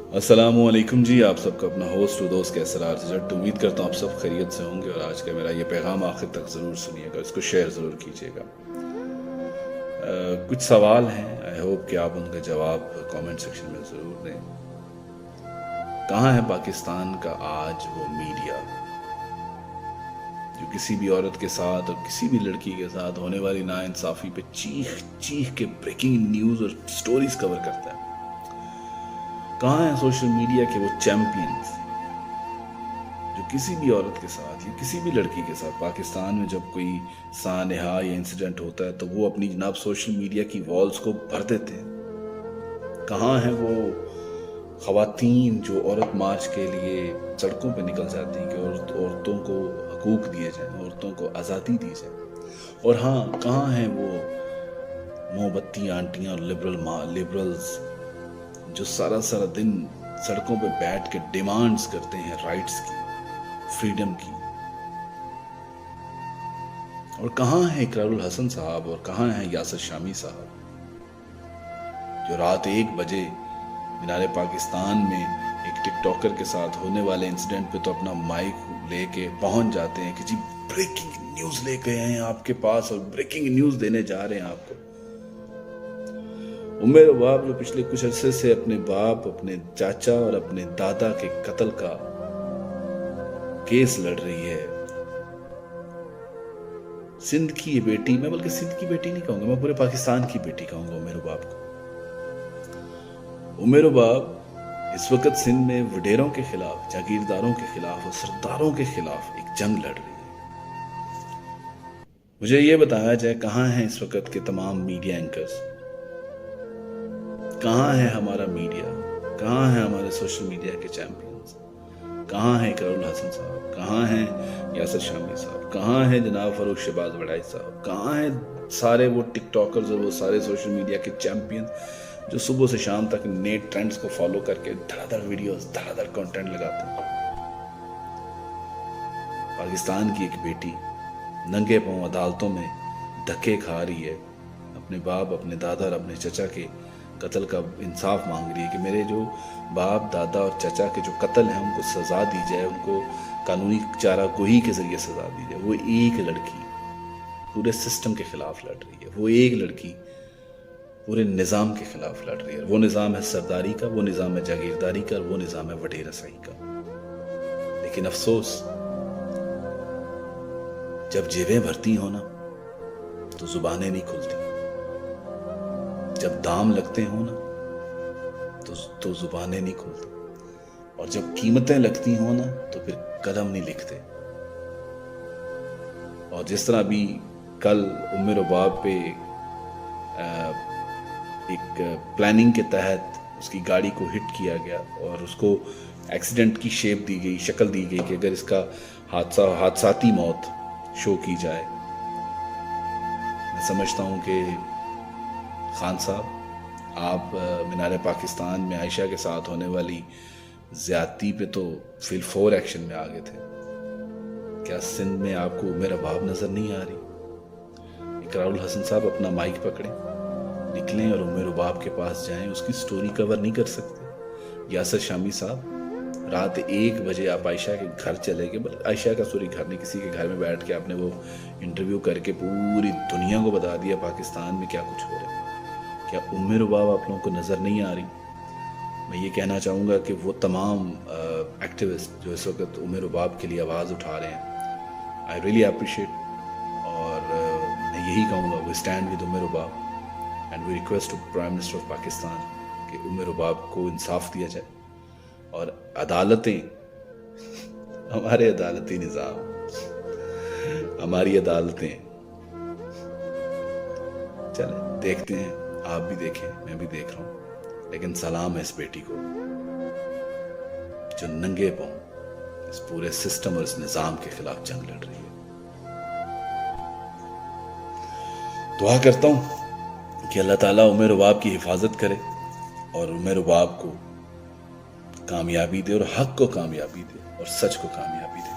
अस्सलामुअलैकुम जी, आप सबका अपना होस्ट और दोस्त कैसर जट। उम्मीद करता हूँ आप सब खैरियत से होंगे और आज का मेरा ये पैगाम आखिर तक ज़रूर सुनिएगा, इसको शेयर ज़रूर कीजिएगा। कुछ सवाल हैं, आई होप कि आप उनका जवाब कमेंट सेक्शन में ज़रूर दें। कहाँ है पाकिस्तान का आज वो मीडिया जो किसी भी औरत के साथ और किसी भी लड़की के साथ होने वाली नाइंसाफ़ी पे चीख चीख के ब्रेकिंग न्यूज़ और स्टोरीज कवर करता है? कहाँ हैं सोशल मीडिया के वो चैंपियंस जो किसी भी औरत के साथ या किसी भी लड़की के साथ पाकिस्तान में जब कोई सानहा या इंसिडेंट होता है तो वो अपनी जनाब सोशल मीडिया की वॉल्स को भर देते हैं? कहाँ हैं वो ख़वातीन जो औरत मार्च के लिए सड़कों पर निकल जाती हैं कि औरतों को हकूक़ दिए जाएं, औरतों को आज़ादी दी जाए? और हाँ, कहाँ हैं वो मोमबत्ती आंटियाँ और लिबरल्स जो सारा सारा दिन सड़कों पे बैठ के डिमांड्स करते हैं राइट्स की, फ्रीडम की? और कहाँ है इकरारुल हसन साहब और कहाँ है यासिर शामी साहब जो रात 1 बजे मीनारे पाकिस्तान में एक टिकटॉकर के साथ होने वाले इंसिडेंट पे तो अपना माइक लेके पहुंच जाते हैं कि जी ब्रेकिंग न्यूज़ लेके आए हैं आपके पास और ब्रेकिंग न्यूज़ देने जा रहे हैं आपको। उमेर बाप जो पिछले कुछ अरसे से अपने बाप, अपने चाचा और अपने दादा के कत्ल का केस लड़ रही है, सिंध की ये बेटी, मैं बल्कि सिंध की बेटी नहीं कहूंगा, मैं पूरे पाकिस्तान की बेटी कहूंगा उमेर बाप को। उमेर बाप इस वक्त सिंध में वडेरों के खिलाफ, जागीरदारों के खिलाफ और सरदारों के खिलाफ एक जंग लड़ रही है। मुझे ये बताया जाए कहाँ हैं इस वक्त के तमाम मीडिया एंकर्स? कहाँ है हमारा मीडिया? कहाँ है हमारे सोशल मीडिया के चैंपियंस? कहाँ है इकरारुल हसन साहब? कहाँ है यासिर शामी साहब? कहाँ है जनाब फरूख शहबाज वड़ाई साहब? कहाँ हैं सारे वो टिकटॉकर्स और वो सारे सोशल मीडिया के चैंपियन जो सुबह से शाम तक नए ट्रेंड्स को फॉलो करके धड़ाधड़ वीडियोस, धड़ाधड़ कंटेंट लगाते हैं? पाकिस्तान की एक बेटी नंगे पांव अदालतों में धक्के खा रही है, अपने बाप, अपने दादा और अपने चचा के कत्ल का इंसाफ मांग रही है कि मेरे जो बाप, दादा और चचा के जो कत्ल हैं उनको सज़ा दी जाए, उनको कानूनी चारागोही के ज़रिए सज़ा दी जाए। वो एक लड़की पूरे सिस्टम के ख़िलाफ़ लड़ रही है, वो एक लड़की पूरे निज़ाम के ख़िलाफ़ लड़ रही है। वो निज़ाम है सरदारी का, वो निज़ाम है जागीरदारी का, वो निज़ाम है वडेरसाई का। लेकिन अफसोस, जब जेबें भरती हो ना तो ज़ुबानें नहीं खुलती, जब दाम लगते हो ना तो ज़ुबानें नहीं खुलती, और जब कीमतें लगती हो ना तो फिर कदम नहीं लिखते। और जिस तरह अभी कल उमेर बाप पे एक प्लानिंग के तहत उसकी गाड़ी को हिट किया गया और उसको एक्सीडेंट की शेप दी गई, शक्ल दी गई कि अगर इसका हादसाती मौत शो की जाए। मैं समझता हूँ कि खान साहब, आप मीनारे पाकिस्तान में आयशा के साथ होने वाली ज़्यादती पे तो फिल 4 एक्शन में आ गए थे। क्या सिंध में आपको उमेर बाप नज़र नहीं आ रही? इकरारुल हसन साहब अपना माइक पकड़ें, निकलें और उमेर बाप के पास जाएं, उसकी स्टोरी कवर नहीं कर सकते? यासिर शामी साहब, रात 1 बजे आप आयशा के घर चले गए, आयशा का सॉरी घर नहीं, किसी के घर में बैठ के आपने वो इंटरव्यू करके पूरी दुनिया को बता दिया पाकिस्तान में क्या कुछ हो रहा है। क्या उमेर बाप आप लोगों को नज़र नहीं आ रही? मैं ये कहना चाहूँगा कि वो तमाम एक्टिविस्ट जो इस वक्त उमेर बाप के लिए आवाज़ उठा रहे हैं, आई रियली अप्रिशिएट। और मैं यही कहूँगा, we stand with Umer Baap and we request to prime minister of Pakistan कि उमेर बाप को इंसाफ दिया जाए और अदालतें, हमारे अदालती निज़ाम, हमारी अदालतें, चले देखते हैं, आप भी देखें, मैं भी देख रहा हूँ, लेकिन सलाम है इस बेटी को जो नंगे पांव इस पूरे सिस्टम और इस निज़ाम के खिलाफ जंग लड़ रही है। दुआ करता हूँ कि अल्लाह ताला उमेर बाप की हिफाजत करे और उमेर बाप को कामयाबी दे और हक को कामयाबी दे और सच को कामयाबी दे।